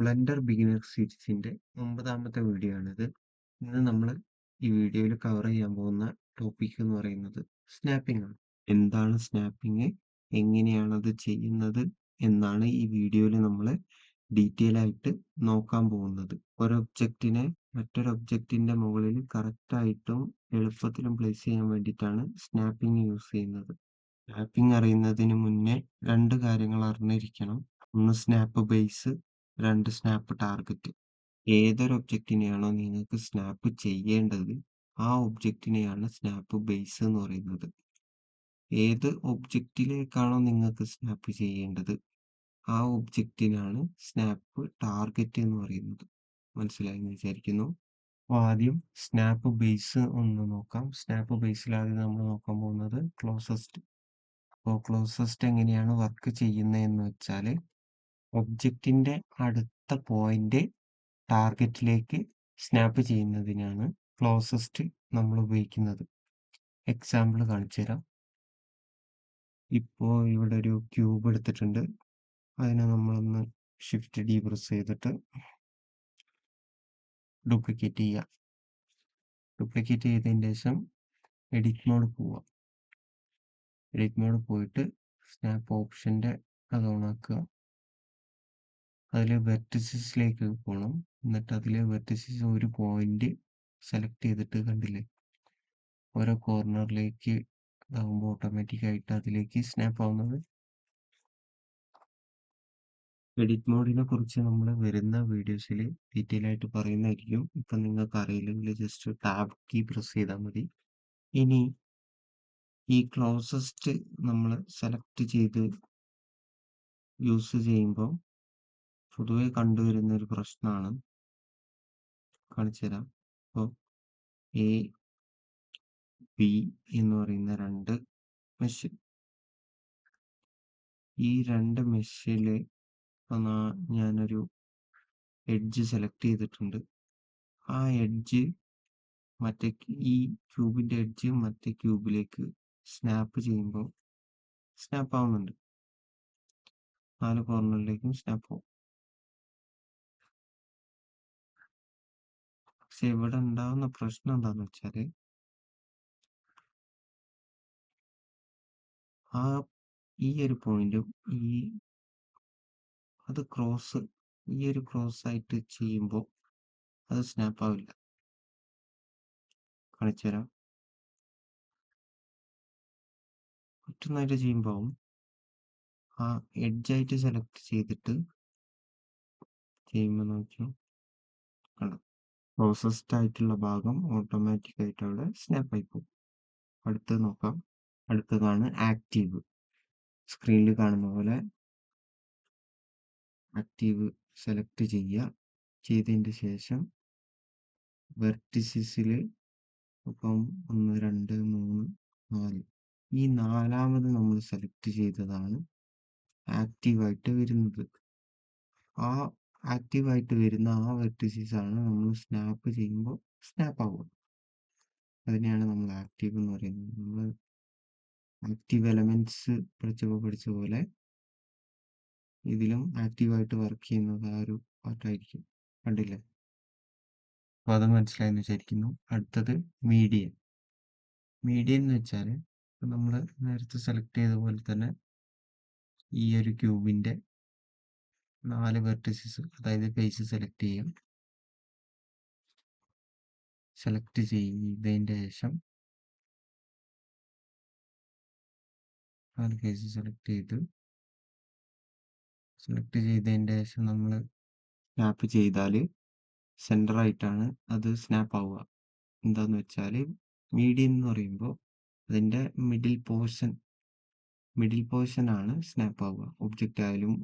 Blender beginner സീരീസിന്റെ 9ാമത്തെ video ആണിത്. ഇന്ന് നമ്മൾ ഈ വീഡിയോയിൽ കവർ ചെയ്യാൻ പോകുന്ന ടോപ്പിക് എന്ന് പറയുന്നത് സ്നാപ്പിംഗ് ആണ്. എന്താണ് സ്നാപ്പിംഗ്, എങ്ങനെയാണ് അത് ചെയ്യുന്നത് എന്നാണ് ഈ വീഡിയോയിൽ നമ്മൾ ഡീറ്റെയിൽ ആയിട്ട് നോക്കാൻ പോകുന്നത്. ഒരു ഒബ്ജക്റ്റിനെ മറ്റൊരു ഒബ്ജക്റ്റിന്റെ മുകളിൽ കറക്റ്റായിട്ടും എളുപ്പത്തിലും പ്ലേസ് ചെയ്യാൻ വേണ്ടിയിട്ടാണ് സ്നാപ്പിംഗ് യൂസ് ചെയ്യുന്നത്. സ്നാപ്പിംഗ് അറിയുന്നതിന് മുന്നേ രണ്ട് കാര്യങ്ങൾ അറിഞ്ഞിരിക്കണം. ഒന്ന് സ്നാപ്പ് ബേസ്, രണ്ട് സ്നാപ്പ് ടാർഗറ്റ്. ഏതൊരു ഒബ്ജക്റ്റിനെയാണോ നിങ്ങൾക്ക് സ്നാപ്പ് ചെയ്യേണ്ടത് ആ ഒബ്ജക്റ്റിനെയാണ് സ്നാപ്പ് ബേസ് എന്ന് പറയുന്നത്. ഏത് ഒബ്ജക്റ്റിലേക്കാണോ നിങ്ങൾക്ക് സ്നാപ്പ് ചെയ്യേണ്ടത് ആ ഒബ്ജക്റ്റിനാണ് സ്നാപ്പ് ടാർഗറ്റ് എന്ന് പറയുന്നത്. മനസ്സിലായി എന്ന് വിചാരിക്കുന്നു. അപ്പോൾ ആദ്യം സ്നാപ്പ് ബേസ് ഒന്ന് നോക്കാം. സ്നാപ്പ് ബേസിൽ ആദ്യം നമ്മൾ നോക്കാൻ പോകുന്നത് ക്ലോസസ്റ്റ്. അപ്പോൾ ക്ലോസസ്റ്റ് എങ്ങനെയാണ് വർക്ക് ചെയ്യുന്നതെന്ന് വെച്ചാൽ, ഒബ്ജക്റ്റിന്റെ അടുത്ത പോയിന്റ് ടാർഗറ്റിലേക്ക് സ്നാപ്പ് ചെയ്യുന്നതിനാണ് ക്ലോസസ്റ്റ് നമ്മൾ ഉപയോഗിക്കുന്നത്. എക്സാമ്പിൾ കാണിച്ചു തരാം. ഇപ്പോൾ ഇവിടെ ഒരു ക്യൂബ് എടുത്തിട്ടുണ്ട്. അതിനെ നമ്മളൊന്ന് ഷിഫ്റ്റ് ഡി പ്രസ് ചെയ്തിട്ട് ഡ്യൂപ്ലിക്കേറ്റ് ചെയ്യുക. ഡ്യൂപ്ലിക്കേറ്റ് ചെയ്തതിന് ശേഷം എഡിറ്റ് മോഡ് പോവുക. എഡിറ്റ് മോഡ് പോയിട്ട് സ്നാപ്പ് ഓപ്ഷൻ്റെ അത് ഓണാക്കുക. അതിൽ വെർട്ടിസിസിലേക്ക് പോകണം. എന്നിട്ട് അതിൽ വെർട്ടിസിസ് ഒരു പോയിന്റ് സെലക്ട് ചെയ്തിട്ട് കണ്ടില്ലേ, ഓരോ കോർണറിലേക്ക് ഇതാകുമ്പോൾ ഓട്ടോമാറ്റിക്കായിട്ട് അതിലേക്ക് സ്നാപ്പ് ആവുന്നത്. എഡിറ്റ് മോഡിനെ കുറിച്ച് നമ്മൾ വരുന്ന വീഡിയോസിൽ ഡീറ്റെയിൽ ആയിട്ട് പറയുന്നതായിരിക്കും. ഇപ്പം നിങ്ങൾക്ക് അറിയില്ലെങ്കിൽ ജസ്റ്റ് ടാബ് കീ പ്രസ് ചെയ്താൽ മതി. ഇനി ഈ ക്ലോസസ്റ്റ് നമ്മൾ സെലക്ട് ചെയ്ത് യൂസ് ചെയ്യുമ്പോൾ പൊതുവെ കണ്ടുവരുന്ന ഒരു പ്രശ്നമാണ്, കാണിച്ചു തരാം. അപ്പോൾ എ ബി എന്ന് പറയുന്ന രണ്ട് മെഷ്, ഈ രണ്ട് മെഷിൽ ഞാനൊരു എഡ്ജ് സെലക്ട് ചെയ്തിട്ടുണ്ട്. ആ എഡ്ജ് ഈ ക്യൂബിന്റെ എഡ്ജ് മറ്റേ ക്യൂബിലേക്ക് സ്നാപ്പ് ചെയ്യുമ്പോൾ സ്നാപ്പ് ആവുന്നുണ്ട്. 4 കോർണറിലേക്കും സ്നാപ്പ് ആവും. പക്ഷെ ഇവിടെ ഉണ്ടാവുന്ന പ്രശ്നം എന്താന്ന് വെച്ചാല്, ഈ ഒരു പോയിന്റും ഈ ഒരു ക്രോസ് ആയിട്ട് ചെയ്യുമ്പോൾ അത് സ്നാപ്പ് ആവില്ല. കാണിച്ചു തരാം. മറ്റൊന്നായിട്ട് ചെയ്യുമ്പോൾ ആ എഡ്ജായിട്ട് സെലക്ട് ചെയ്തിട്ട് ചെയ്യുമ്പോൾ നോക്കിയോ, കണ്ടോ, പ്രോസസ്ഡ് ആയിട്ടുള്ള ഭാഗം ഓട്ടോമാറ്റിക് ആയിട്ട് അവിടെ സ്നാപ്പ് ആയി പോകും. അടുത്തത് നോക്കാം. അടുത്തതാണ് ആക്റ്റീവ്. സ്ക്രീനിൽ കാണുന്ന പോലെ ആക്റ്റീവ് സെലക്ട് ചെയ്യുക. ചെയ്തതിന് ശേഷം വെർട്ടിസിസിൽ ഇപ്പം 1 2 3 4 ഈ 4ാമത് നമ്മൾ സെലക്ട് ചെയ്തതാണ് ആക്റ്റീവായിട്ട് വരുന്നത്. ആ ആക്റ്റീവായിട്ട് വരുന്ന ആ വെർട്ടിസിസ് ആണ് നമ്മൾ സ്നാപ്പ് ചെയ്യുമ്പോൾ സ്നാപ്പ് ആവുക. അതിനെയാണ് നമ്മൾ ആക്റ്റീവ് എന്ന് പറയുന്നത്. നമ്മൾ ആക്റ്റീവ് എലമെന്റ്സ് പഠിച്ച പോലെ ഇതിലും ആക്റ്റീവായിട്ട് വർക്ക് ചെയ്യുന്നത് ആ ഒരു പാർട്ടായിരിക്കും. കണ്ടില്ലേ? അപ്പോൾ അത് മനസ്സിലായെന്ന് വിചാരിക്കുന്നു. അടുത്തത് മീഡിയൻ. മീഡിയൻ എന്ന് വെച്ചാൽ നമ്മൾ നേരത്തെ സെലക്ട് ചെയ്ത പോലെ തന്നെ ഈ ഒരു ക്യൂബിന്റെ 4 വെർട്ടിസസ്, അതായത് ഫേസ് സെലക്ട് ചെയ്യും. സെലക്ട് ചെയ്തതിൻ്റെ ശേഷം 4 ഫേസ് സെലക്ട് ചെയ്തതിൻ്റെ ശേഷം നമ്മൾ സ്നാപ്പ് ചെയ്താൽ സെൻറ്റർ ആയിട്ടാണ് അത് സ്നാപ്പ് ആവുക. എന്താന്ന് വെച്ചാൽ, മീഡിയൻ എന്ന് പറയുമ്പോൾ അതിൻ്റെ മിഡിൽ പോർഷൻ ആണ് സ്നാപ്പ് ആവുക. ഒബ്ജക്റ്റ് ആയാലും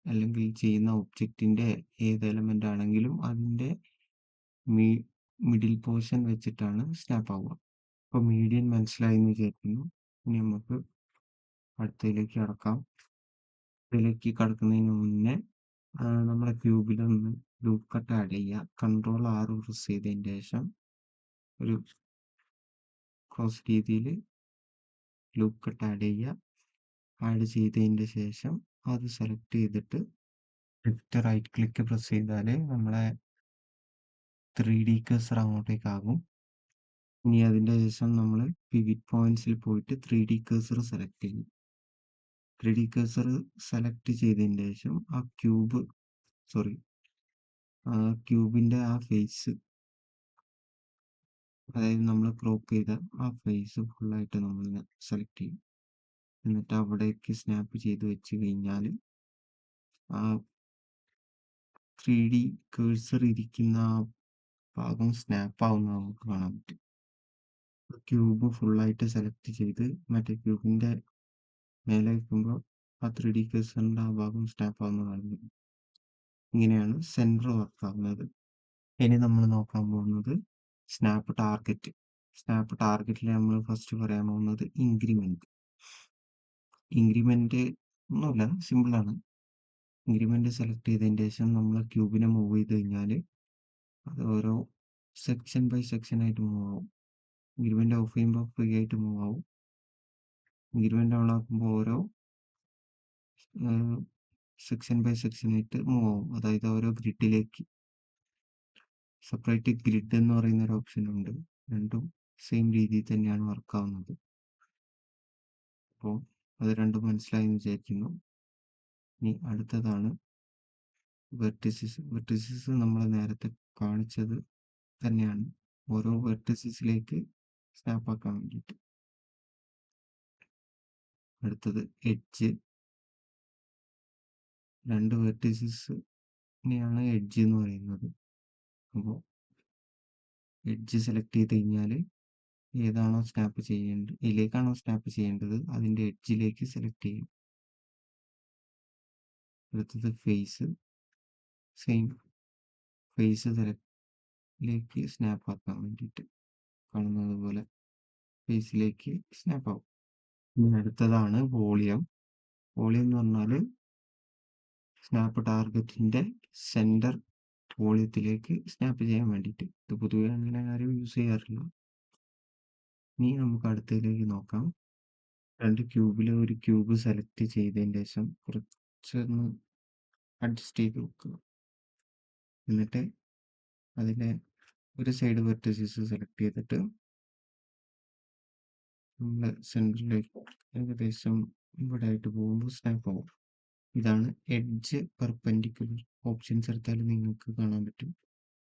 അല്ലെങ്കിൽ ചെയ്യുന്ന ഒബ്ജക്റ്റിന്റെ ഏത് എലമെന്റ് ആണെങ്കിലും അതിൻ്റെ മിഡിൽ പോർഷൻ വെച്ചിട്ടാണ് സ്നാപ്പ് ആവുക. അപ്പോൾ മീഡിയൻ മനസ്സിലായി എന്ന് വിചാരിക്കുന്നു. ഇനി നമുക്ക് അടുത്തതിലേക്ക് കടക്കാം. ഇതിലേക്ക് കടക്കുന്നതിന് മുന്നേ നമ്മുടെ ക്യൂബിലൊന്ന് ലൂപ്പ് കട്ട് ആഡ് ചെയ്യുക. Ctrl R പ്രസ് ചെയ്തതിന് ശേഷം ഒരു ക്രോസ് രീതിയിൽ ലൂപ്പ് കട്ട് ആഡ് ചെയ്യുക. ആഡ് ചെയ്തതിൻ്റെ ശേഷം അത് സെലക്ട് ചെയ്തിട്ട് ലെഫ്റ്റ് റൈറ്റ് ക്ലിക്ക് പ്രസ് ചെയ്താൽ നമ്മളെ 3D കഴ്സർ അങ്ങോട്ടേക്കാകും. ഇനി അതിൻ്റെ ശേഷം നമ്മൾ പിവിറ്റ് പോയിന്റ്സിൽ പോയിട്ട് 3D കഴ്സർ സെലക്ട് ചെയ്യും. 3D കഴ്സർ സെലക്ട് ചെയ്തതിന് ശേഷം ആ ക്യൂബിൻ്റെ ആ ഫേസ്, അതായത് നമ്മൾ ക്രോപ്പ് ചെയ്ത ആ ഫേസ് ഫുള്ളായിട്ട് നമ്മൾ സെലക്ട് ചെയ്യും. എന്നിട്ട് അവിടേക്ക് സ്നാപ്പ് ചെയ്ത് വെച്ച് കഴിഞ്ഞാൽ ആ 3D കഴ്സർ ഇരിക്കുന്ന ആ ഭാഗം സ്നാപ്പ് ആവുന്നത് നമുക്ക് കാണാൻ പറ്റും. ക്യൂബ് ഫുള്ളായിട്ട് സെലക്ട് ചെയ്ത് മറ്റേ ക്യൂബിൻ്റെ മേലെ വയ്ക്കുമ്പോൾ ആ 3D കഴ്സറിൻ്റെ ആ ഭാഗം സ്നാപ്പ് ആവുന്നത് കാണുന്നത്. ഇങ്ങനെയാണ് സെൻറ്റർ വർക്ക് ആവുന്നത്. ഇനി നമ്മൾ നോക്കാൻ പോകുന്നത് സ്നാപ്പ് ടാർഗറ്റ്. സ്നാപ്പ് ടാർഗറ്റിൽ നമ്മൾ ഫസ്റ്റ് പറയാൻ പോകുന്നത് ഇൻക്രിമെൻറ്റ്. ഇൻക്രിമെൻറ്റ് ഒന്നുമില്ല, സിമ്പിളാണ്. ഇൻക്രിമെൻറ്റ് സെലക്ട് ചെയ്തതിന് ശേഷം നമ്മൾ ക്യൂബിനെ മൂവ് ചെയ്ത് കഴിഞ്ഞാൽ അത് ഓരോ സെക്ഷൻ ബൈ സെക്ഷൻ ആയിട്ട് മൂവ് ആവും. ഇൻക്രിമെൻറ്റ് ഓഫ് ചെയ്യുമ്പോൾ ഫ്രീ ആയിട്ട് മൂവ് ആവും. ഇൻക്രിമെൻറ്റ് ഓൺ ആക്കുമ്പോൾ ഓരോ സെക്ഷൻ ബൈ സെക്ഷൻ ആയിട്ട് മൂവ് ആവും. അതായത് ഓരോ ഗ്രിഡിലേക്ക്. സെപ്പറേറ്റ് ഗ്രിഡ് എന്ന് പറയുന്ന ഒരു ഓപ്ഷൻ ഉണ്ട്. രണ്ടും സെയിം രീതിയിൽ തന്നെയാണ് വർക്ക് ആവുന്നത്. അപ്പോൾ അത് രണ്ടും മനസ്സിലായി എന്ന് വിചാരിക്കുന്നു. ഇനി അടുത്തതാണ് വെർട്ടിസിസ്. വെർട്ടിസിസ് നമ്മൾ നേരത്തെ കാണിച്ചത് തന്നെയാണ്, ഓരോ വെർട്ടിസിസിലേക്ക് സ്നാപ്പ് ആക്കാൻ വേണ്ടിയിട്ട്. അടുത്തത് എഡ്ജ്. 2 വെർട്ടിസിനെയാണ് എഡ്ജ് എന്ന് പറയുന്നത്. അപ്പോൾ എഡ്ജ് സെലക്ട് ചെയ്ത് കഴിഞ്ഞാൽ ഏതാണോ സ്നാപ്പ് ചെയ്യേണ്ടത്, ഇതിലേക്കാണോ സ്നാപ്പ് ചെയ്യേണ്ടത് അതിൻ്റെ എഡ്ജിലേക്ക് സെലക്ട് ചെയ്യും. അടുത്തത് ഫേസ്. സെയിം ഫേസ് ലേക്ക് സ്നാപ്പ് ആക്കാൻ വേണ്ടിയിട്ട് കാണുന്നത് പോലെ ഫേസിലേക്ക് സ്നാപ്പ് ആവും. ഇനി അടുത്തതാണ് വോളിയം. വോളിയം എന്ന് പറഞ്ഞാൽ സ്നാപ്പ് ടാർഗറ്റിൻ്റെ സെൻറ്റർ വോളിയത്തിലേക്ക് സ്നാപ്പ് ചെയ്യാൻ വേണ്ടിയിട്ട്. ഇത് പൊതുവെ അങ്ങനെ ആരും യൂസ് ചെയ്യാറില്ല. ഇനി നമുക്ക് അടുത്തതിലേക്ക് നോക്കാം. ഒരു ക്യൂബ് സെലക്ട് ചെയ്തതിന് ശേഷം കുറച്ചൊന്ന് അഡ്ജസ്റ്റ് ചെയ്ത് വെക്കുക. എന്നിട്ട് അതിലെ ഒരു സൈഡ് വെർട്ടിസിസ് സെലക്ട് ചെയ്തിട്ട് നമ്മൾ സെൻറ്ററിലേക്ക് ഏകദേശം ഇവിടെ ആയിട്ട് പോകുമ്പോൾ സ്നാപ്പ് ആവും. ഇതാണ് എഡ്ജ് പെർപെൻഡിക്കുലർ. ഓപ്ഷൻസ് എടുത്താൽ നിങ്ങൾക്ക് കാണാൻ പറ്റും.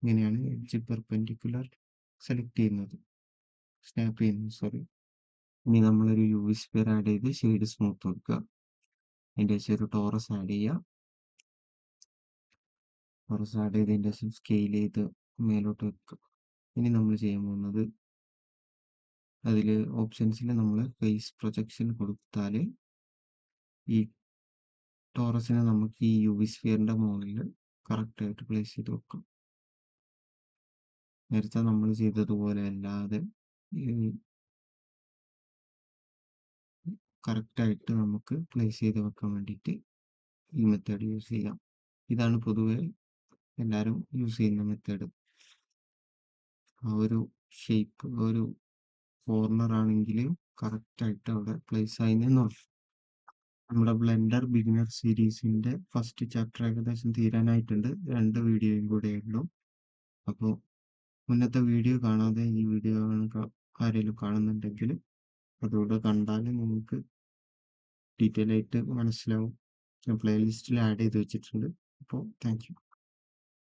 ഇങ്ങനെയാണ് എഡ്ജ് പെർപെൻഡിക്കുലർ സെലക്ട് ചെയ്യുന്നത്, സ്നാപ്പ് ചെയ്യുന്നത്. ഇനി നമ്മളൊരു UV സ്ഫിയർ ആഡ് ചെയ്ത് ഷെയ്ഡ് സ്മൂത്ത് വെക്കുക. അതിൻ്റെ ശേഷം ഒരു ടോറസ് ആഡ് ചെയ്യുക. ടോറസ് ആഡ് ചെയ്തതിൻ്റെ ശേഷം സ്കെയിൽ ചെയ്ത് മേലോട്ട് വെക്കുക. ഇനി നമ്മൾ ചെയ്യാൻ പോകുന്നത് അതിൽ ഓപ്ഷൻസിൽ നമ്മൾ ഫേസ് പ്രൊജക്ഷൻ കൊടുത്താൽ ഈ ടോറസിനെ നമുക്ക് ഈ UV സ്ഫിയറിൻ്റെ മുകളിൽ കറക്റ്റായിട്ട് പ്ലേസ് ചെയ്ത് വെക്കാം. നേരത്തെ നമ്മൾ ചെയ്തതുപോലെ അല്ലാതെ കറക്റ്റായിട്ട് നമുക്ക് പ്ലേസ് ചെയ്ത് വെക്കാൻ വേണ്ടിയിട്ട് ഈ മെത്തേഡ് യൂസ് ചെയ്യാം. ഇതാണ് പൊതുവെ എല്ലാവരും യൂസ് ചെയ്യുന്ന മെത്തേഡ്. ആ ഒരു ഷേപ്പ്, ഒരു കോർണർ ആണെങ്കിൽ കറക്റ്റായിട്ട് അവിടെ പ്ലേസ് ആയി നിന്നോളും. നമ്മുടെ ബ്ലെൻഡർ ബിഗിനർ സീരീസിൻ്റെ ഫസ്റ്റ് ചാപ്റ്റർ ഏകദേശം തീരാനായിട്ടുണ്ട്. 2 വീഡിയോയും കൂടെ ഉള്ളൂ. അപ്പോൾ മുന്നത്തെ വീഡിയോ കാണാതെ ഈ വീഡിയോ ആരെങ്കിലും കാണുന്നുണ്ടെങ്കിൽ അതുകൂടെ കണ്ടാൽ നിങ്ങൾക്ക് ഡീറ്റെയിൽ ആയിട്ട് മനസ്സിലാവും. പ്ലേലിസ്റ്റിൽ ആഡ് ചെയ്ത് വെച്ചിട്ടുണ്ട്. അപ്പോൾ താങ്ക് യു.